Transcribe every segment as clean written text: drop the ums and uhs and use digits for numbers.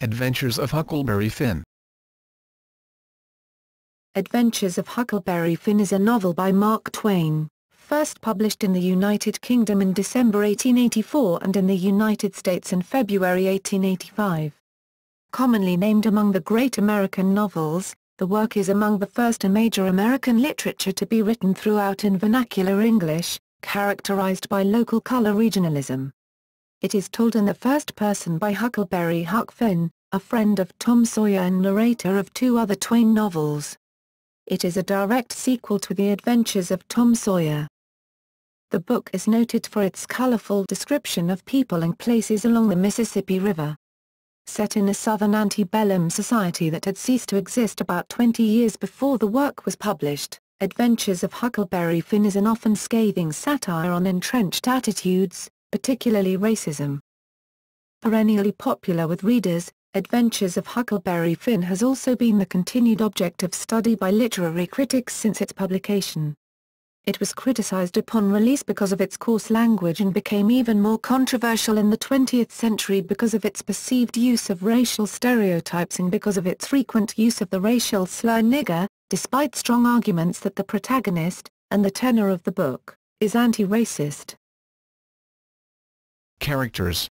Adventures of Huckleberry Finn. Adventures of Huckleberry Finn is a novel by Mark Twain, first published in the United Kingdom in December 1884 and in the United States in February 1885. Commonly named among the great American novels, the work is among the first in major American literature to be written throughout in vernacular English, characterized by local color regionalism. It is told in the first person by Huckleberry Huck Finn, a friend of Tom Sawyer and narrator of two other Twain novels. It is a direct sequel to The Adventures of Tom Sawyer. The book is noted for its colorful description of people and places along the Mississippi River. Set in a Southern antebellum society that had ceased to exist about 20 years before the work was published, Adventures of Huckleberry Finn is an often scathing satire on entrenched attitudes, particularly racism. Perennially popular with readers, Adventures of Huckleberry Finn has also been the continued object of study by literary critics since its publication. It was criticized upon release because of its coarse language and became even more controversial in the 20th century because of its perceived use of racial stereotypes and because of its frequent use of the racial slur nigger, despite strong arguments that the protagonist, and the tenor of the book, is anti-racist. Characters.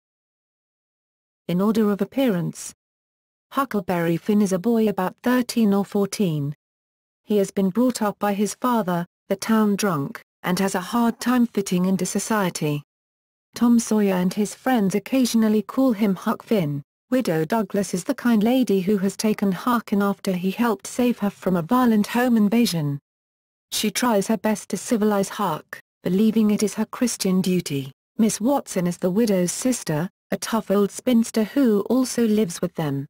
In order of appearance. Huckleberry Finn is a boy about 13 or 14. He has been brought up by his father, the town drunk, and has a hard time fitting into society. Tom Sawyer and his friends occasionally call him Huck Finn. Widow Douglas is the kind lady who has taken Huck in after he helped save her from a violent home invasion. She tries her best to civilize Huck, believing it is her Christian duty. Miss Watson is the widow's sister, a tough old spinster who also lives with them.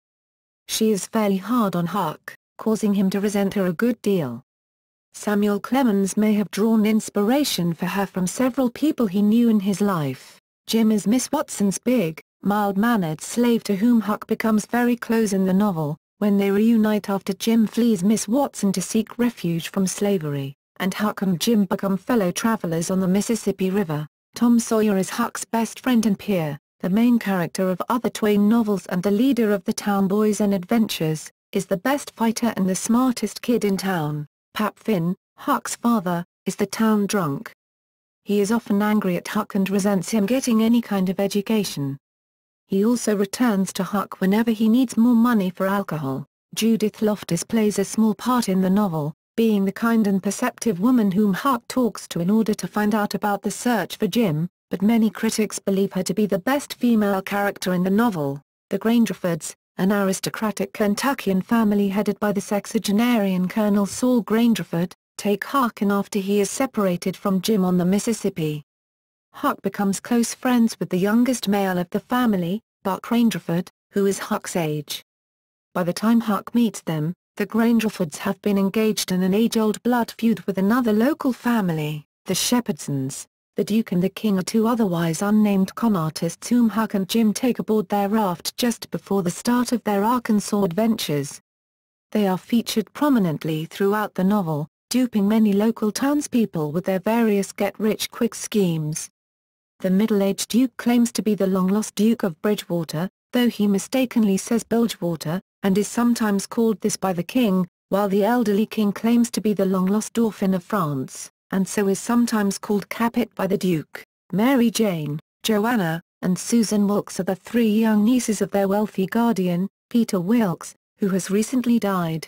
She is fairly hard on Huck, causing him to resent her a good deal. Samuel Clemens may have drawn inspiration for her from several people he knew in his life. Jim is Miss Watson's big, mild-mannered slave to whom Huck becomes very close in the novel, when they reunite after Jim flees Miss Watson to seek refuge from slavery, and Huck and Jim become fellow travelers on the Mississippi River. Tom Sawyer is Huck's best friend and peer, the main character of other Twain novels and the leader of the town boys and adventures, is the best fighter and the smartest kid in town. Pap Finn, Huck's father, is the town drunk. He is often angry at Huck and resents him getting any kind of education. He also returns to Huck whenever he needs more money for alcohol. Judith Loftus plays a small part in the novel, being the kind and perceptive woman whom Huck talks to in order to find out about the search for Jim, but many critics believe her to be the best female character in the novel. The Grangerfords, an aristocratic Kentuckian family headed by the sexagenarian Colonel Saul Grangerford, take Huck in after he is separated from Jim on the Mississippi. Huck becomes close friends with the youngest male of the family, Buck Grangerford, who is Huck's age. By the time Huck meets them, the Grangerfords have been engaged in an age-old blood feud with another local family, the Shepherdsons. The Duke and the King are two otherwise unnamed con artists whom Huck and Jim take aboard their raft just before the start of their Arkansas adventures. They are featured prominently throughout the novel, duping many local townspeople with their various get-rich-quick schemes. The middle-aged Duke claims to be the long-lost Duke of Bridgewater, though he mistakenly says Bilgewater, and is sometimes called this by the King, while the elderly King claims to be the long-lost Dauphin of France, and so is sometimes called Capet by the Duke. Mary Jane, Joanna, and Susan Wilkes are the three young nieces of their wealthy guardian, Peter Wilkes, who has recently died.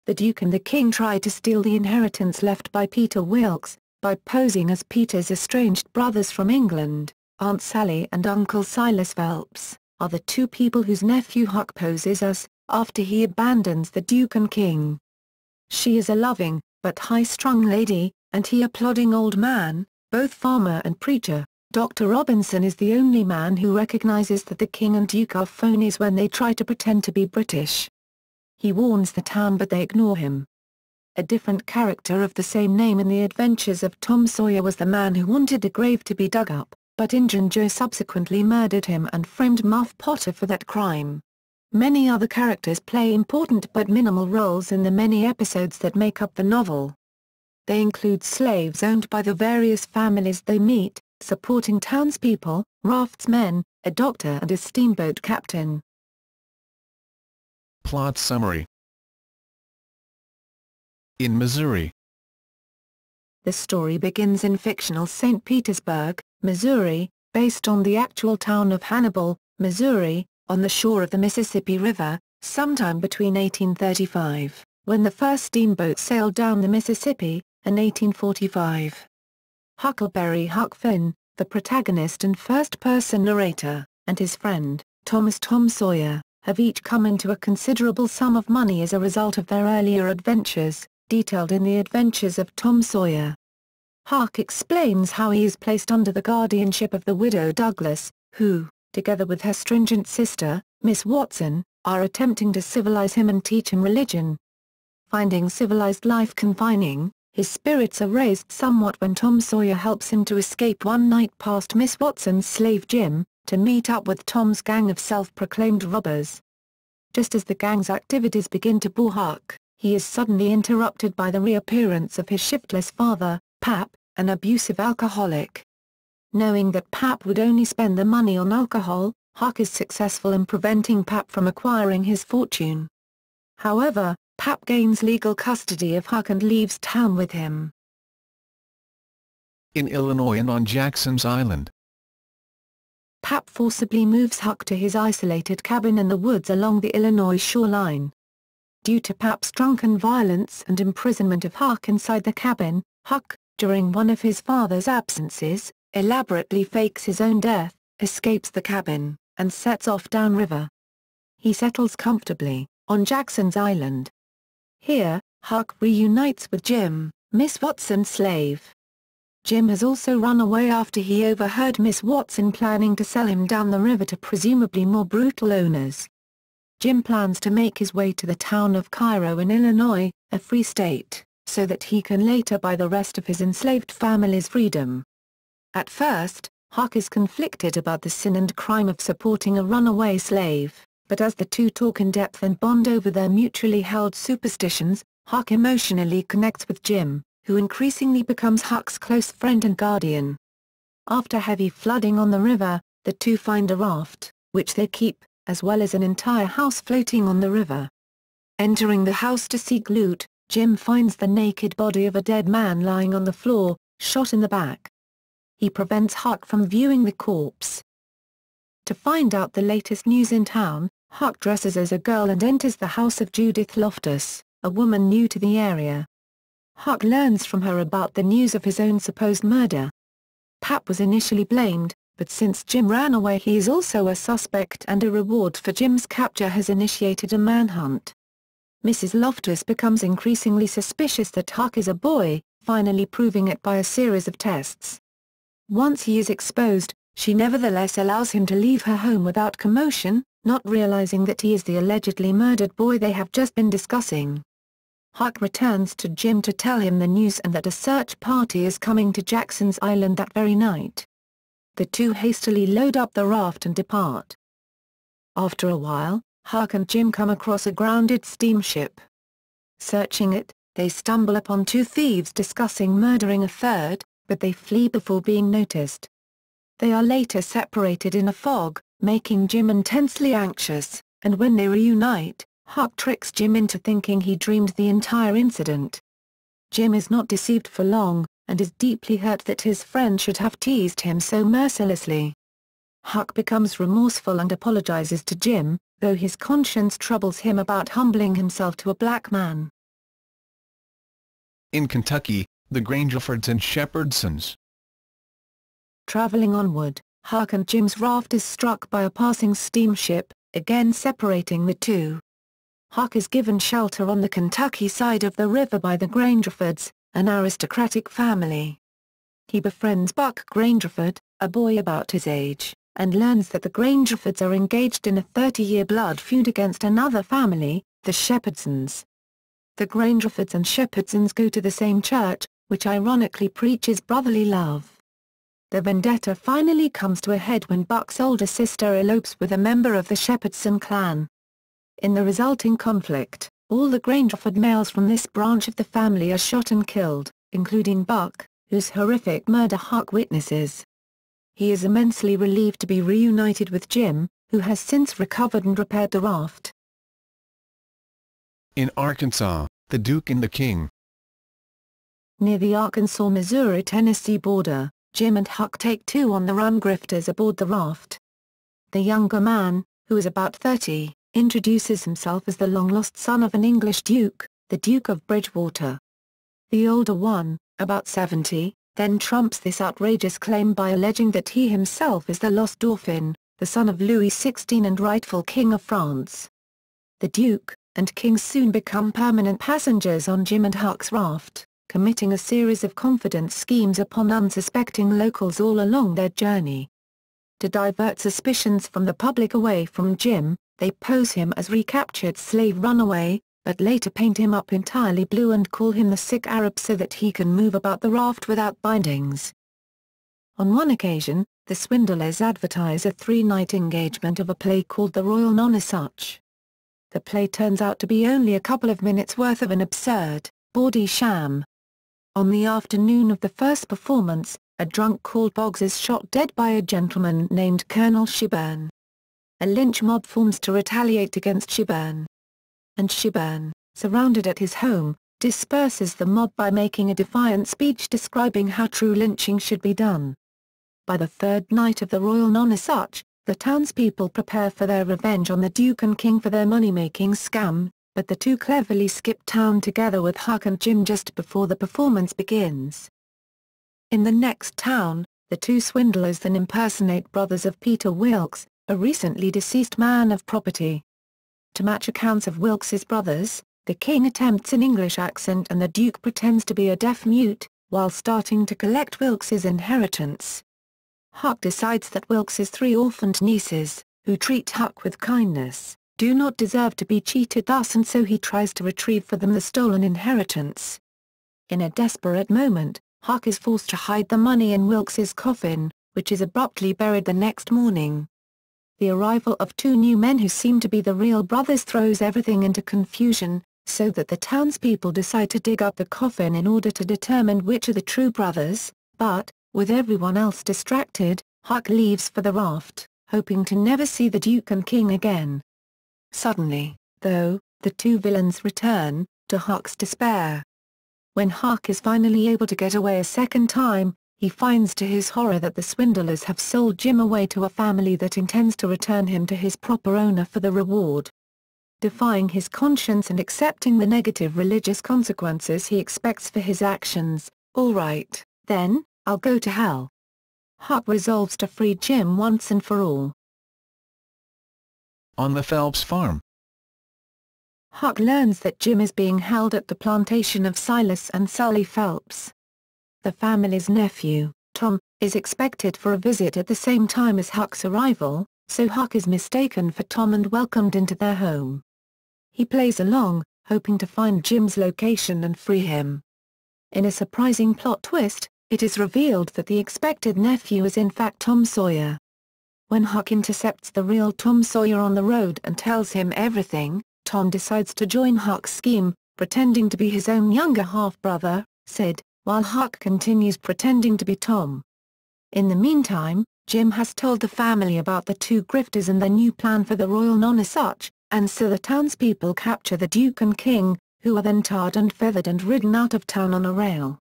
The Duke and the King try to steal the inheritance left by Peter Wilkes, by posing as Peter's estranged brothers from England. Aunt Sally and Uncle Silas Phelps are the two people whose nephew Huck poses as, after he abandons the Duke and King. She is a loving, but high-strung lady, and he a plodding old man, both farmer and preacher. Dr. Robinson is the only man who recognizes that the King and Duke are phonies when they try to pretend to be British. He warns the town but they ignore him. A different character of the same name in The Adventures of Tom Sawyer was the man who wanted a grave to be dug up, but Injun Joe subsequently murdered him and framed Muff Potter for that crime. Many other characters play important but minimal roles in the many episodes that make up the novel. They include slaves owned by the various families they meet, supporting townspeople, raftsmen, a doctor and a steamboat captain. Plot summary. In Missouri. The story begins in fictional St. Petersburg, Missouri, based on the actual town of Hannibal, Missouri, on the shore of the Mississippi River, sometime between 1835, when the first steamboat sailed down the Mississippi, and 1845. Huckleberry Huck Finn, the protagonist and first-person narrator, and his friend, Tom Sawyer, have each come into a considerable sum of money as a result of their earlier adventures, detailed in the Adventures of Tom Sawyer. Huck explains how he is placed under the guardianship of the widow Douglas, who, together with her stringent sister, Miss Watson, are attempting to civilize him and teach him religion. Finding civilized life confining, his spirits are raised somewhat when Tom Sawyer helps him to escape one night past Miss Watson's slave Jim, to meet up with Tom's gang of self-proclaimed robbers. Just as the gang's activities begin to bore Huck, he is suddenly interrupted by the reappearance of his shiftless father, Pap, an abusive alcoholic. Knowing that Pap would only spend the money on alcohol, Huck is successful in preventing Pap from acquiring his fortune. However, Pap gains legal custody of Huck and leaves town with him. In Illinois and on Jackson's Island. Pap forcibly moves Huck to his isolated cabin in the woods along the Illinois shoreline. Due to Pap's drunken violence and imprisonment of Huck inside the cabin, Huck, during one of his father's absences, elaborately fakes his own death, escapes the cabin, and sets off downriver. He settles comfortably on Jackson's Island. Here, Huck reunites with Jim, Miss Watson's slave. Jim has also run away after he overheard Miss Watson planning to sell him down the river to presumably more brutal owners. Jim plans to make his way to the town of Cairo in Illinois, a free state, so that he can later buy the rest of his enslaved family's freedom. At first, Huck is conflicted about the sin and crime of supporting a runaway slave, but as the two talk in depth and bond over their mutually held superstitions, Huck emotionally connects with Jim, who increasingly becomes Huck's close friend and guardian. After heavy flooding on the river, the two find a raft, which they keep, as well as an entire house floating on the river. Entering the house to seek loot, Jim finds the naked body of a dead man lying on the floor, shot in the back. He prevents Huck from viewing the corpse. To find out the latest news in town, Huck dresses as a girl and enters the house of Judith Loftus, a woman new to the area. Huck learns from her about the news of his own supposed murder. Pap was initially blamed, but since Jim ran away he is also a suspect and a reward for Jim's capture has initiated a manhunt. Mrs. Loftus becomes increasingly suspicious that Huck is a boy, finally proving it by a series of tests. Once he is exposed, she nevertheless allows him to leave her home without commotion, not realizing that he is the allegedly murdered boy they have just been discussing. Huck returns to Jim to tell him the news and that a search party is coming to Jackson's Island that very night. The two hastily load up the raft and depart. After a while, Huck and Jim come across a grounded steamship. Searching it, they stumble upon two thieves discussing murdering a third, but they flee before being noticed. They are later separated in a fog, making Jim intensely anxious, and when they reunite, Huck tricks Jim into thinking he dreamed the entire incident. Jim is not deceived for long, and is deeply hurt that his friend should have teased him so mercilessly. Huck becomes remorseful and apologizes to Jim, though his conscience troubles him about humbling himself to a black man. In Kentucky, the Grangerfords and Shepherdsons. Traveling onward, Huck and Jim's raft is struck by a passing steamship, again separating the two. Huck is given shelter on the Kentucky side of the river by the Grangerfords, an aristocratic family. He befriends Buck Grangerford, a boy about his age, and learns that the Grangerfords are engaged in a 30-year blood feud against another family, the Shepherdsons. The Grangerfords and Shepherdsons go to the same church, which ironically preaches brotherly love. The vendetta finally comes to a head when Buck's older sister elopes with a member of the Shepherdson clan. In the resulting conflict, all the Grangerford males from this branch of the family are shot and killed, including Buck, whose horrific murder Huck witnesses. He is immensely relieved to be reunited with Jim, who has since recovered and repaired the raft. In Arkansas, The Duke and the King. Near the Arkansas-Missouri-Tennessee border, Jim and Huck take two on-the-run grifters aboard the raft. The younger man, who is about 30, introduces himself as the long-lost son of an English duke, the Duke of Bridgewater. The older one, about 70, then trumps this outrageous claim by alleging that he himself is the lost Dauphin, the son of Louis XVI and rightful King of France. The Duke and King soon become permanent passengers on Jim and Huck's raft, committing a series of confidence schemes upon unsuspecting locals all along their journey. To divert suspicions from the public away from Jim, they pose him as recaptured slave runaway, but later paint him up entirely blue and call him the sick Arab so that he can move about the raft without bindings. On one occasion, the swindlers advertise a 3-night engagement of a play called The Royal Nonsuch. The play turns out to be only a couple of minutes' worth of an absurd, bawdy sham. On the afternoon of the first performance, a drunk called Boggs is shot dead by a gentleman named Colonel Shiburn. A lynch mob forms to retaliate against Shiburn. And Shiburn, surrounded at his home, disperses the mob by making a defiant speech describing how true lynching should be done. By the third night of the Royal Nonsuch, the townspeople prepare for their revenge on the Duke and King for their money-making scam, but the two cleverly skip town together with Huck and Jim just before the performance begins. In the next town, the two swindlers then impersonate brothers of Peter Wilkes, a recently deceased man of property. To match accounts of Wilkes's brothers, the King attempts an English accent and the Duke pretends to be a deaf mute, while starting to collect Wilkes's inheritance. Huck decides that Wilkes's 3 orphaned nieces, who treat Huck with kindness, do not deserve to be cheated thus, and so he tries to retrieve for them the stolen inheritance. In a desperate moment, Huck is forced to hide the money in Wilkes's coffin, which is abruptly buried the next morning. The arrival of 2 new men who seem to be the real brothers throws everything into confusion, so that the townspeople decide to dig up the coffin in order to determine which are the true brothers, but, with everyone else distracted, Huck leaves for the raft, hoping to never see the Duke and King again. Suddenly, though, the 2 villains return, to Huck's despair. When Huck is finally able to get away a second time, he finds to his horror that the swindlers have sold Jim away to a family that intends to return him to his proper owner for the reward. Defying his conscience and accepting the negative religious consequences he expects for his actions, "All right, then, I'll go to hell." Huck resolves to free Jim once and for all. On the Phelps farm. Huck learns that Jim is being held at the plantation of Silas and Sully Phelps. The family's nephew, Tom, is expected for a visit at the same time as Huck's arrival, so Huck is mistaken for Tom and welcomed into their home. He plays along, hoping to find Jim's location and free him. In a surprising plot twist, it is revealed that the expected nephew is in fact Tom Sawyer. When Huck intercepts the real Tom Sawyer on the road and tells him everything, Tom decides to join Huck's scheme, pretending to be his own younger half-brother, Sid, while Huck continues pretending to be Tom. In the meantime, Jim has told the family about the 2 grifters and their new plan for the Royal Nonsuch, and so the townspeople capture the Duke and King, who are then tarred and feathered and ridden out of town on a rail.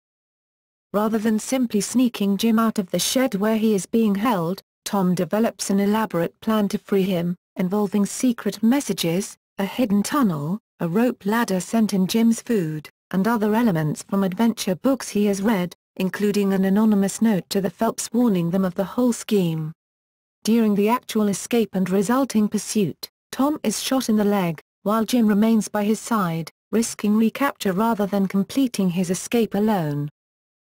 Rather than simply sneaking Jim out of the shed where he is being held, Tom develops an elaborate plan to free him, involving secret messages, a hidden tunnel, a rope ladder sent in Jim's food, and other elements from adventure books he has read, including an anonymous note to the Phelps warning them of the whole scheme. During the actual escape and resulting pursuit, Tom is shot in the leg, while Jim remains by his side, risking recapture rather than completing his escape alone.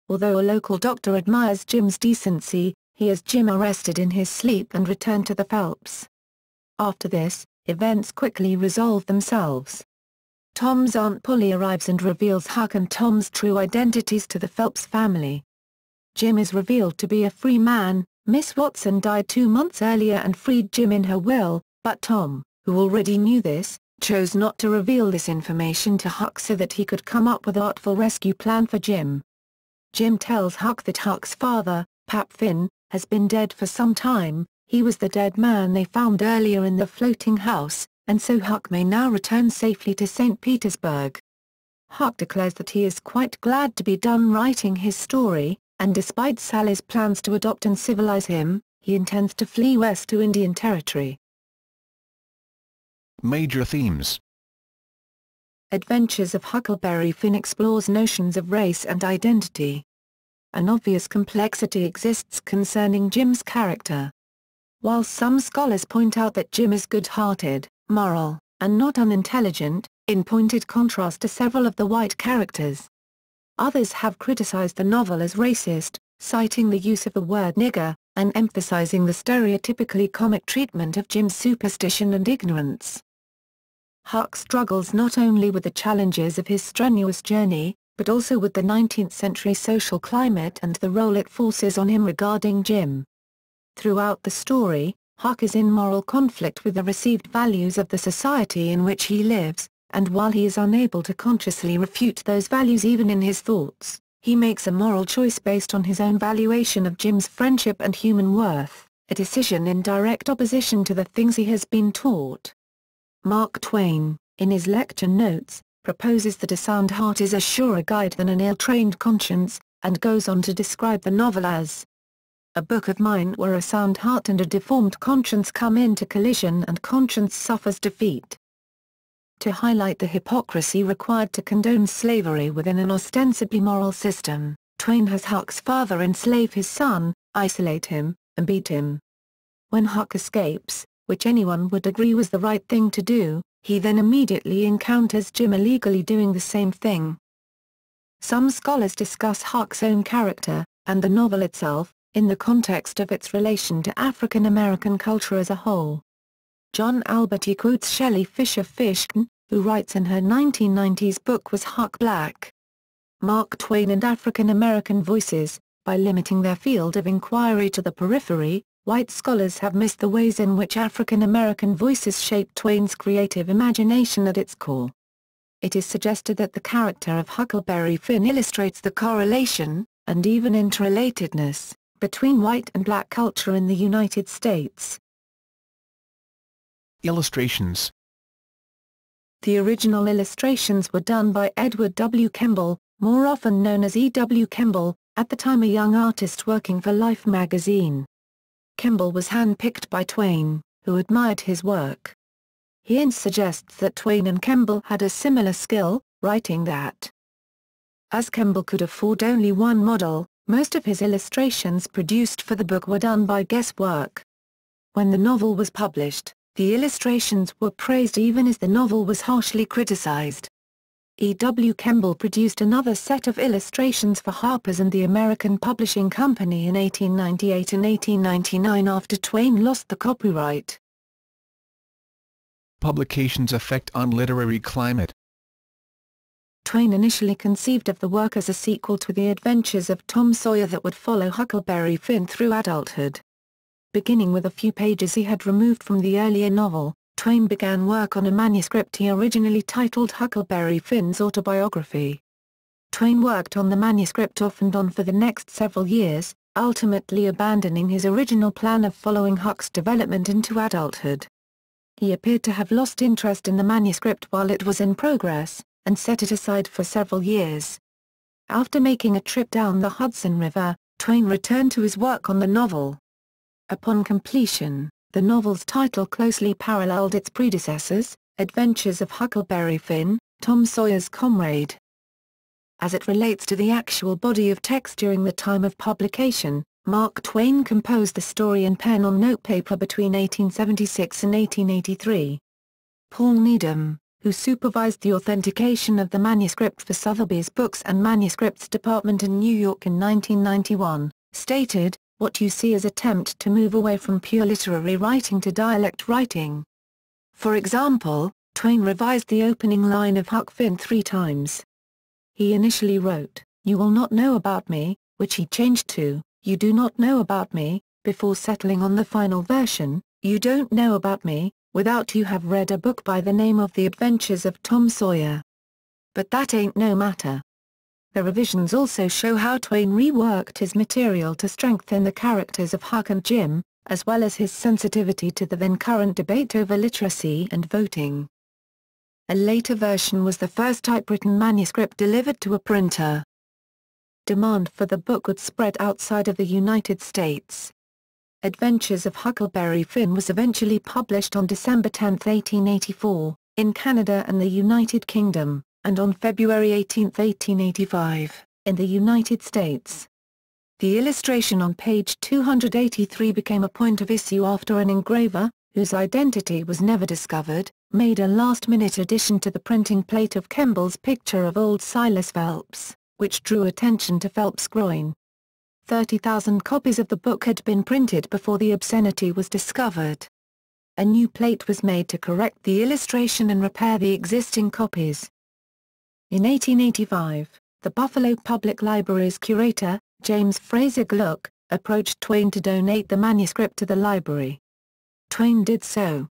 Although a local doctor admires Jim's decency, he has Jim arrested in his sleep and returned to the Phelps. After this, events quickly resolve themselves. Tom's Aunt Polly arrives and reveals Huck and Tom's true identities to the Phelps family. Jim is revealed to be a free man. Miss Watson died 2 months earlier and freed Jim in her will, but Tom, who already knew this, chose not to reveal this information to Huck so that he could come up with an artful rescue plan for Jim. Jim tells Huck that Huck's father, Pap Finn, has been dead for some time. He was the dead man they found earlier in the floating house, and so Huck may now return safely to St. Petersburg. Huck declares that he is quite glad to be done writing his story, and despite Sally's plans to adopt and civilize him, he intends to flee west to Indian Territory. Major themes. Adventures of Huckleberry Finn explores notions of race and identity. An obvious complexity exists concerning Jim's character. While some scholars point out that Jim is good-hearted, moral, and not unintelligent, in pointed contrast to several of the white characters. Others have criticized the novel as racist, citing the use of the word nigger, and emphasizing the stereotypically comic treatment of Jim's superstition and ignorance. Huck struggles not only with the challenges of his strenuous journey, but also with the 19th-century social climate and the role it forces on him regarding Jim. Throughout the story, Huck is in moral conflict with the received values of the society in which he lives, and while he is unable to consciously refute those values even in his thoughts, he makes a moral choice based on his own valuation of Jim's friendship and human worth, a decision in direct opposition to the things he has been taught. Mark Twain, in his lecture notes, proposes that a sound heart is a surer guide than an ill-trained conscience, and goes on to describe the novel as a book of mine where a sound heart and a deformed conscience come into collision and conscience suffers defeat. To highlight the hypocrisy required to condone slavery within an ostensibly moral system, Twain has Huck's father enslave his son, isolate him, and beat him. When Huck escapes, which anyone would agree was the right thing to do, he then immediately encounters Jim illegally doing the same thing. Some scholars discuss Huck's own character, and the novel itself, in the context of its relation to African American culture as a whole. John Alberti quotes Shelley Fisher Fishkin, who writes in her 1990s book Was Huck Black? Mark Twain and African American Voices, by limiting their field of inquiry to the periphery, white scholars have missed the ways in which African American voices shaped Twain's creative imagination at its core. It is suggested that the character of Huckleberry Finn illustrates the correlation, and even interrelatedness, between white and black culture in the United States. Illustrations. The original illustrations were done by Edward W. Kemble, more often known as E. W. Kemble, at the time a young artist working for Life magazine. Kemble was hand-picked by Twain, who admired his work. Hints suggests that Twain and Kemble had a similar skill, writing that as Kemble could afford only one model, most of his illustrations produced for the book were done by guesswork. When the novel was published, the illustrations were praised even as the novel was harshly criticized. E. W. Kemble produced another set of illustrations for Harper's and the American Publishing Company in 1898 and 1899 after Twain lost the copyright. Publications' effect on literary climate. Twain initially conceived of the work as a sequel to The Adventures of Tom Sawyer that would follow Huckleberry Finn through adulthood. Beginning with a few pages he had removed from the earlier novel, Twain began work on a manuscript he originally titled Huckleberry Finn's Autobiography. Twain worked on the manuscript off and on for the next several years, ultimately abandoning his original plan of following Huck's development into adulthood. He appeared to have lost interest in the manuscript while it was in progress, and set it aside for several years. After making a trip down the Hudson River, Twain returned to his work on the novel. Upon completion, the novel's title closely paralleled its predecessors, Adventures of Huckleberry Finn, Tom Sawyer's Comrade. As it relates to the actual body of text during the time of publication, Mark Twain composed the story in pen on notepaper between 1876 and 1883. Paul Needham, who supervised the authentication of the manuscript for Sotheby's Books and Manuscripts Department in New York in 1991, stated, "What you see is attempt to move away from pure literary writing to dialect writing." For example, Twain revised the opening line of Huck Finn 3 times. He initially wrote, "You will not know about me," which he changed to, "You do not know about me," before settling on the final version, "You don't know about me, without you have read a book by the name of The Adventures of Tom Sawyer." But that ain't no matter. The revisions also show how Twain reworked his material to strengthen the characters of Huck and Jim, as well as his sensitivity to the then-current debate over literacy and voting. A later version was the first typewritten manuscript delivered to a printer. Demand for the book would spread outside of the United States. Adventures of Huckleberry Finn was eventually published on December 10, 1884, in Canada and the United Kingdom, and on February 18, 1885, in the United States. The illustration on page 283 became a point of issue after an engraver, whose identity was never discovered, made a last-minute addition to the printing plate of Kemble's picture of old Silas Phelps, which drew attention to Phelps' groin. 30,000 copies of the book had been printed before the obscenity was discovered. A new plate was made to correct the illustration and repair the existing copies. In 1885, the Buffalo Public Library's curator, James Fraser Gluck, approached Twain to donate the manuscript to the library. Twain did so.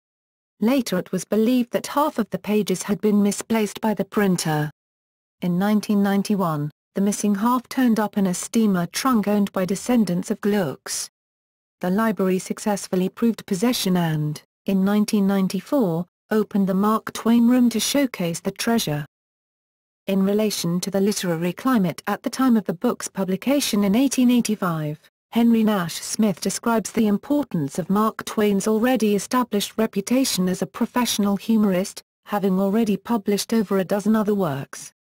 Later it was believed that half of the pages had been misplaced by the printer. In 1991, the missing half turned up in a steamer trunk owned by descendants of Gluck's. The library successfully proved possession and, in 1994, opened the Mark Twain Room to showcase the treasure. In relation to the literary climate at the time of the book's publication in 1885, Henry Nash Smith describes the importance of Mark Twain's already established reputation as a professional humorist, having already published over a dozen other works.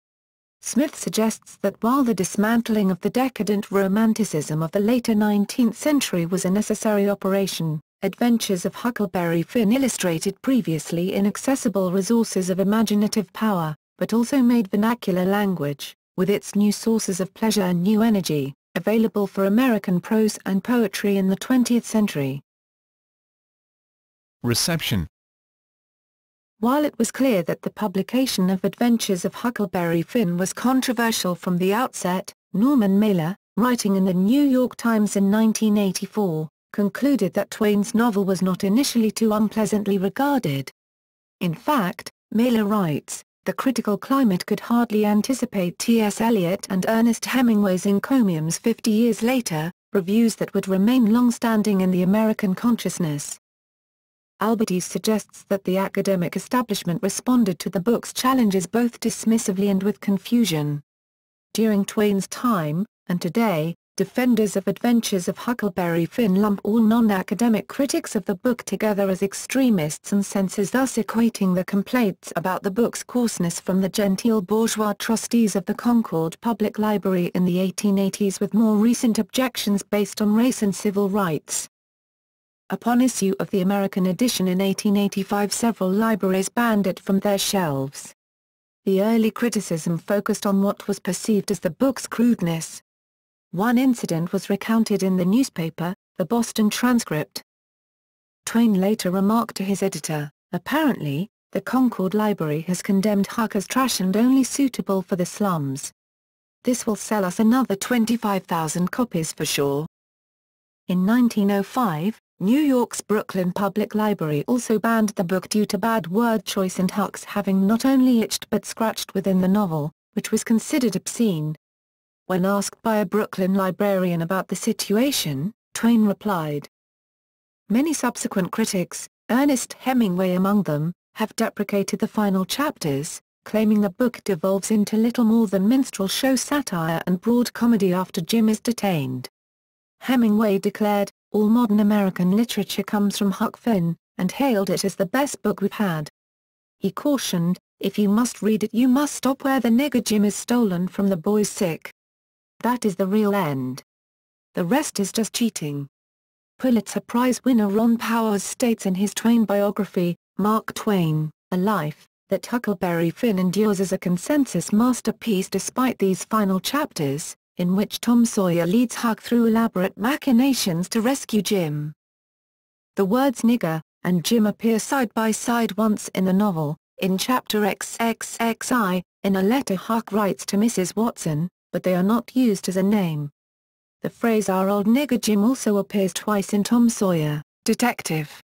Smith suggests that while the dismantling of the decadent romanticism of the later 19th century was a necessary operation, Adventures of Huckleberry Finn illustrated previously inaccessible resources of imaginative power, but also made vernacular language, with its new sources of pleasure and new energy, available for American prose and poetry in the 20th century. Reception. While it was clear that the publication of Adventures of Huckleberry Finn was controversial from the outset, Norman Mailer, writing in the New York Times in 1984, concluded that Twain's novel was not initially too unpleasantly regarded. In fact, Mailer writes, "The critical climate could hardly anticipate T.S. Eliot and Ernest Hemingway's encomiums 50 years later, reviews that would remain long-standing in the American consciousness." Albertis suggests that the academic establishment responded to the book's challenges both dismissively and with confusion. During Twain's time, and today, defenders of Adventures of Huckleberry Finn lump all non-academic critics of the book together as extremists and censors, thus equating the complaints about the book's coarseness from the genteel bourgeois trustees of the Concord Public Library in the 1880s with more recent objections based on race and civil rights. Upon issue of the American edition in 1885, several libraries banned it from their shelves. The early criticism focused on what was perceived as the book's crudeness. One incident was recounted in the newspaper, the Boston Transcript. Twain later remarked to his editor, "Apparently, the Concord Library has condemned Huck as trash and only suitable for the slums. This will sell us another 25,000 copies for sure." In 1905, New York's Brooklyn Public Library also banned the book due to bad word choice and Huck's having not only itched but scratched within the novel, which was considered obscene. When asked by a Brooklyn librarian about the situation, Twain replied, "Many subsequent critics, Ernest Hemingway among them, have deprecated the final chapters, claiming the book devolves into little more than minstrel show satire and broad comedy after Jim is detained." Hemingway declared, "All modern American literature comes from Huck Finn," and hailed it as the best book we've had. He cautioned, "If you must read it you must stop where the nigger Jim is stolen from the boy's sick. That is the real end. The rest is just cheating." Pulitzer Prize winner Ron Powers states in his Twain biography, Mark Twain, A Life, that Huckleberry Finn endures as a consensus masterpiece despite these final chapters, in which Tom Sawyer leads Huck through elaborate machinations to rescue Jim. The words nigger and Jim appear side by side once in the novel, in chapter XXXI, in a letter Huck writes to Mrs. Watson, but they are not used as a name. The phrase "our old nigger Jim" also appears twice in Tom Sawyer, Detective.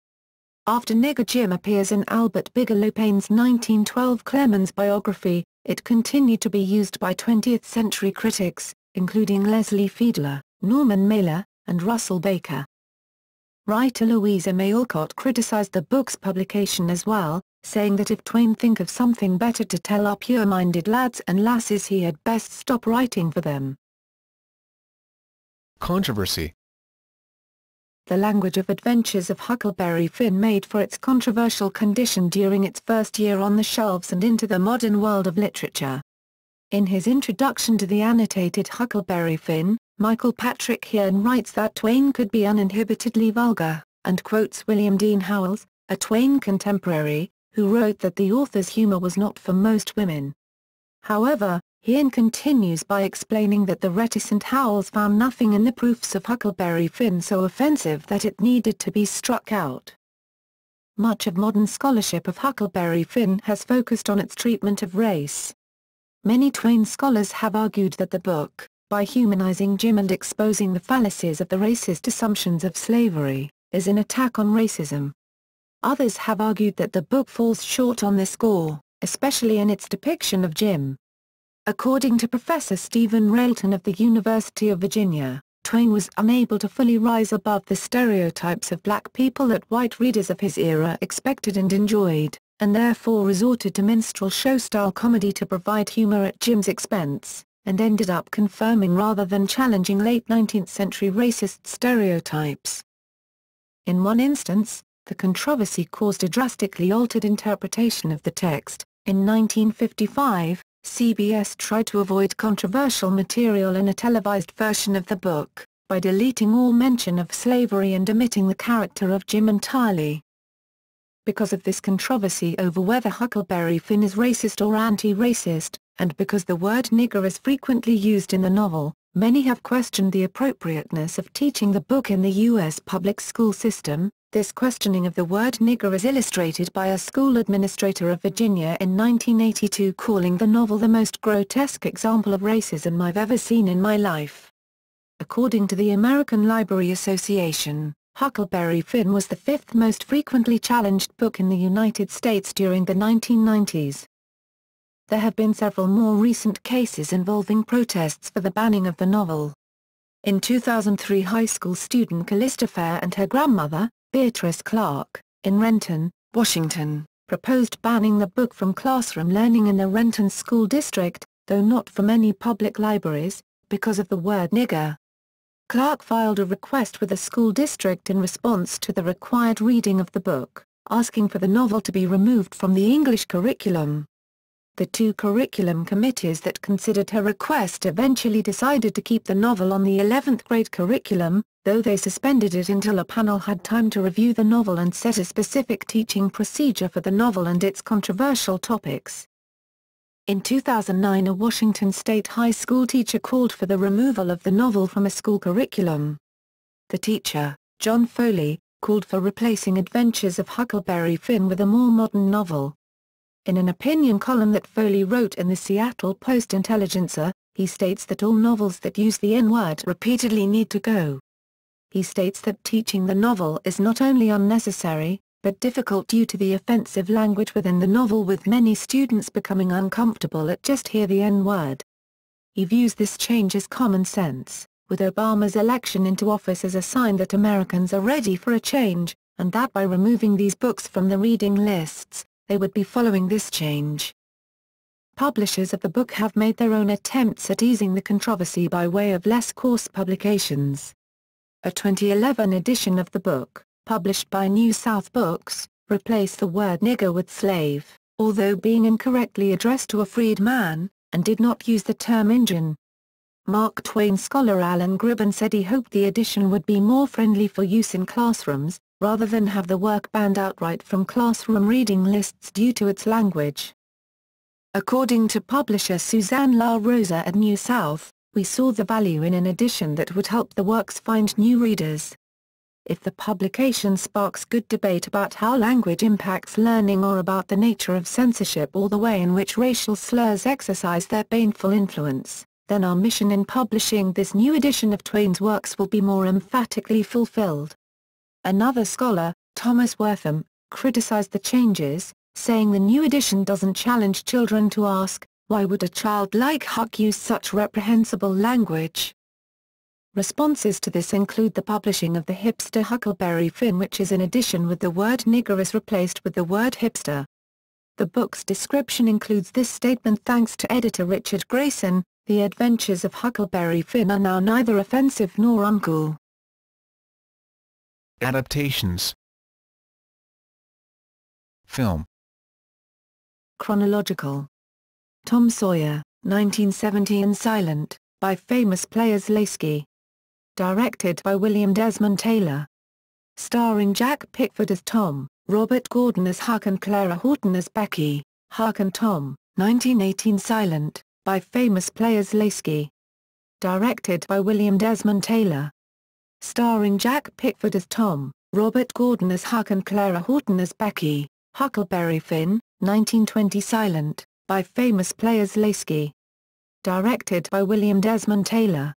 After Nigger Jim appears in Albert Bigelow Paine's 1912 Clemens biography, it continued to be used by 20th-century critics, including Leslie Fiedler, Norman Mailer, and Russell Baker. Writer Louisa May Alcott criticized the book's publication as well, saying that if Twain think of something better to tell our pure-minded lads and lasses he had best stop writing for them. Controversy. The language of Adventures of Huckleberry Finn made for its controversial condition during its first year on the shelves and into the modern world of literature. In his introduction to the annotated Huckleberry Finn, Michael Patrick Hearn writes that Twain could be uninhibitedly vulgar, and quotes William Dean Howells, a Twain contemporary, who wrote that the author's humor was not for most women. However, Hearn continues by explaining that the reticent Howells found nothing in the proofs of Huckleberry Finn so offensive that it needed to be struck out. Much of modern scholarship of Huckleberry Finn has focused on its treatment of race. Many Twain scholars have argued that the book, by humanizing Jim and exposing the fallacies of the racist assumptions of slavery, is an attack on racism. Others have argued that the book falls short on this score, especially in its depiction of Jim. According to Professor Stephen Railton of the University of Virginia, Twain was unable to fully rise above the stereotypes of black people that white readers of his era expected and enjoyed, and therefore resorted to minstrel show-style comedy to provide humor at Jim's expense, and ended up confirming rather than challenging late 19th century racist stereotypes. In one instance, the controversy caused a drastically altered interpretation of the text. In 1955, CBS tried to avoid controversial material in a televised version of the book, by deleting all mention of slavery and omitting the character of Jim entirely. Because of this controversy over whether Huckleberry Finn is racist or anti-racist, and because the word nigger is frequently used in the novel, many have questioned the appropriateness of teaching the book in the U.S. public school system. This questioning of the word nigger is illustrated by a school administrator of Virginia in 1982 calling the novel the most grotesque example of racism I've ever seen in my life. According to the American Library Association, Huckleberry Finn was the fifth most frequently challenged book in the United States during the 1990s. There have been several more recent cases involving protests for the banning of the novel. In 2003, high school student Callista Fair and her grandmother, Beatrice Clark, in Renton, Washington, proposed banning the book from classroom learning in the Renton School District, though not from any public libraries, because of the word nigger. Clark filed a request with the school district in response to the required reading of the book, asking for the novel to be removed from the English curriculum. The two curriculum committees that considered her request eventually decided to keep the novel on the 11th grade curriculum, though they suspended it until a panel had time to review the novel and set a specific teaching procedure for the novel and its controversial topics. In 2009, a Washington State high school teacher called for the removal of the novel from a school curriculum. The teacher, John Foley, called for replacing Adventures of Huckleberry Finn with a more modern novel. In an opinion column that Foley wrote in the Seattle Post-Intelligencer, he states that all novels that use the N-word repeatedly need to go. He states that teaching the novel is not only unnecessary, but difficult due to the offensive language within the novel, with many students becoming uncomfortable at just hear the N-word. He views this change as common sense, with Obama's election into office as a sign that Americans are ready for a change, and that by removing these books from the reading lists, they would be following this change. Publishers of the book have made their own attempts at easing the controversy by way of less coarse publications. A 2011 edition of the book, published by New South Books, replaced the word nigger with slave, although being incorrectly addressed to a freed man, and did not use the term Injun. Mark Twain scholar Alan Gribben said he hoped the edition would be more friendly for use in classrooms, rather than have the work banned outright from classroom reading lists due to its language. According to publisher Suzanne La Rosa at New South, we saw the value in an edition that would help the works find new readers. If the publication sparks good debate about how language impacts learning or about the nature of censorship or the way in which racial slurs exercise their baneful influence, then our mission in publishing this new edition of Twain's works will be more emphatically fulfilled. Another scholar, Thomas Wortham, criticized the changes, saying the new edition doesn't challenge children to ask, why would a child like Huck use such reprehensible language? Responses to this include the publishing of the hipster Huckleberry Finn, which is an edition with the word nigger is replaced with the word hipster. The book's description includes this statement: thanks to editor Richard Grayson, the adventures of Huckleberry Finn are now neither offensive nor uncool. Adaptations. Film. Chronological. Tom Sawyer, 1970 and silent, by famous players Lasky. Directed by William Desmond Taylor. Starring Jack Pickford as Tom, Robert Gordon as Huck and Clara Horton as Becky. Huck and Tom, 1918 silent, by famous players Lasky. Directed by William Desmond Taylor. Starring Jack Pickford as Tom, Robert Gordon as Huck and Clara Horton as Becky. Huckleberry Finn, 1920 silent, by famous players Lasky. Directed by William Desmond Taylor.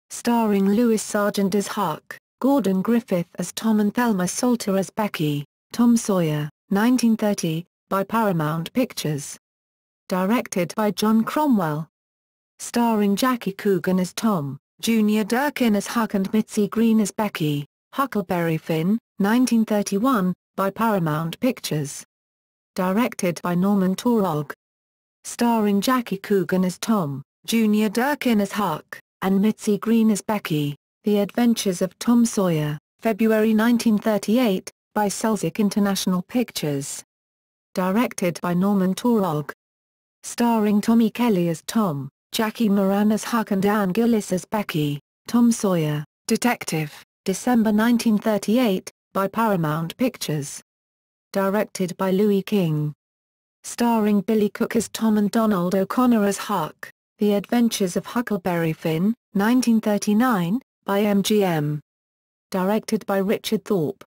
Starring Louis Sargent as Huck, Gordon Griffith as Tom and Thelma Salter as Becky. Tom Sawyer, 1930, by Paramount Pictures. Directed by John Cromwell. Starring Jackie Coogan as Tom, Junior Durkin as Huck and Mitzi Green as Becky. Huckleberry Finn, 1931, by Paramount Pictures. Directed by Norman Taurog. Starring Jackie Coogan as Tom, Junior Durkin as Huck, and Mitzi Green as Becky. The Adventures of Tom Sawyer, February 1938, by Selznick International Pictures. Directed by Norman Taurog. Starring Tommy Kelly as Tom, Jackie Moran as Huck and Ann Gillis as Becky. Tom Sawyer, Detective, December 1938, by Paramount Pictures. Directed by Louis King. Starring Billy Cook as Tom and Donald O'Connor as Huck. The Adventures of Huckleberry Finn, 1939, by MGM. Directed by Richard Thorpe.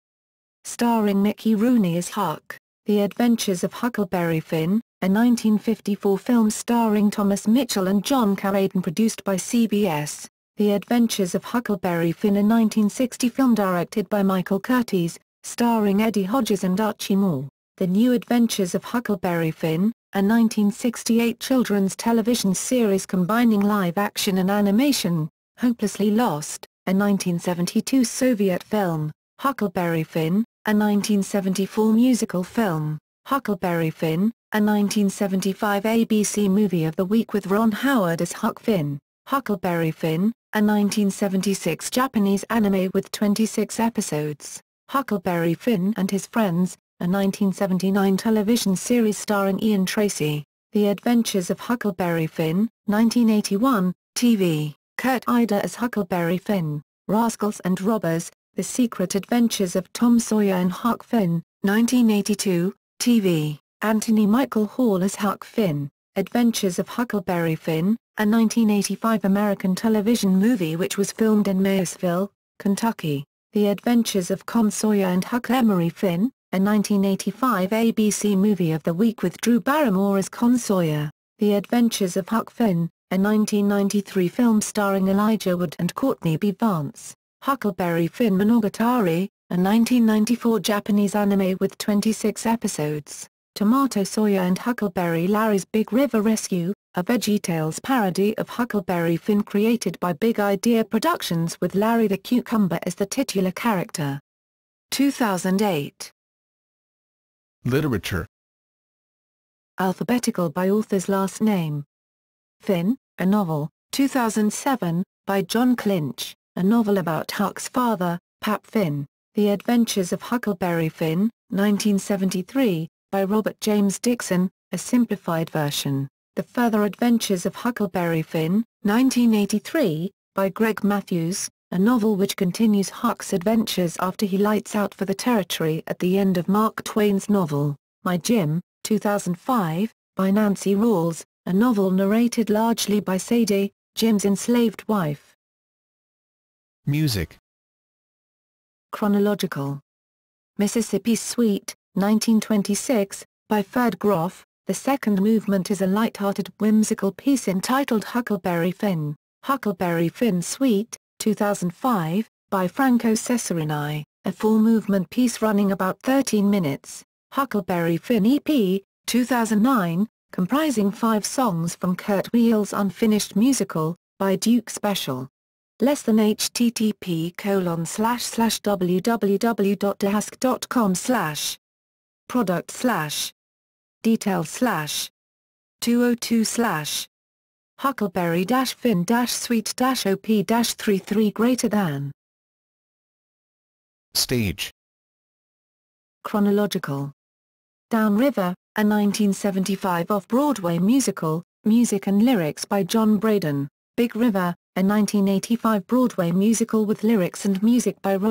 Starring Mickey Rooney as Huck. The Adventures of Huckleberry Finn, a 1954 film starring Thomas Mitchell and John Carradine, produced by CBS. The Adventures of Huckleberry Finn, a 1960 film directed by Michael Curtiz, starring Eddie Hodges and Archie Moore. The New Adventures of Huckleberry Finn, a 1968 children's television series combining live action and animation. Hopelessly Lost, a 1972 Soviet film. Huckleberry Finn, a 1974 musical film. Huckleberry Finn, a 1975 ABC Movie of the Week with Ron Howard as Huck Finn. Huckleberry Finn, a 1976 Japanese anime with 26 episodes. Huckleberry Finn and His Friends, a 1979 television series starring Ian Tracy. The Adventures of Huckleberry Finn, 1981, TV. Kurt Ida as Huckleberry Finn. Rascals and Robbers, The Secret Adventures of Tom Sawyer and Huck Finn, 1982, TV. Anthony Michael Hall as Huck Finn. Adventures of Huckleberry Finn, a 1985 American television movie which was filmed in Mayersville, Kentucky. The Adventures of Tom Sawyer and Huckleberry Finn, a 1985 ABC Movie of the Week with Drew Barrymore as Con Sawyer. The Adventures of Huck Finn, a 1993 film starring Elijah Wood and Courtney B. Vance. Huckleberry Finn Monogatari, a 1994 Japanese anime with 26 episodes. Tomato Sawyer and Huckleberry Larry's Big River Rescue, a VeggieTales parody of Huckleberry Finn created by Big Idea Productions with Larry the Cucumber as the titular character. 2008. Literature. Alphabetical by author's last name. Finn, a novel, 2007, by John Clinch, a novel about Huck's father, Pap Finn. The Adventures of Huckleberry Finn, 1973, by Robert James Dixon, a simplified version. The Further Adventures of Huckleberry Finn, 1983, by Greg Matthews, a novel which continues Huck's adventures after he lights out for the territory at the end of Mark Twain's novel, My Jim, 2005, by Nancy Rawls, a novel narrated largely by Sadie, Jim's enslaved wife. Music. Chronological. Mississippi Suite, 1926, by Ferd Groff. The second movement is a light-hearted whimsical piece entitled Huckleberry Finn. Huckleberry Finn Suite, 2005, by Franco Cesarini, a four-movement piece running about 13 minutes. Huckleberry Finn EP, 2009, comprising 5 songs from Kurt Weill's unfinished musical, by Duke Special. less than http://www.dehask.com/ product/ details/ 202/ Huckleberry-Finn-Sweet-OP-33 greater than. Stage. Chronological. Downriver, a 1975 off-Broadway musical, music and lyrics by John Braden. Big River, a 1985 Broadway musical with lyrics and music by Roger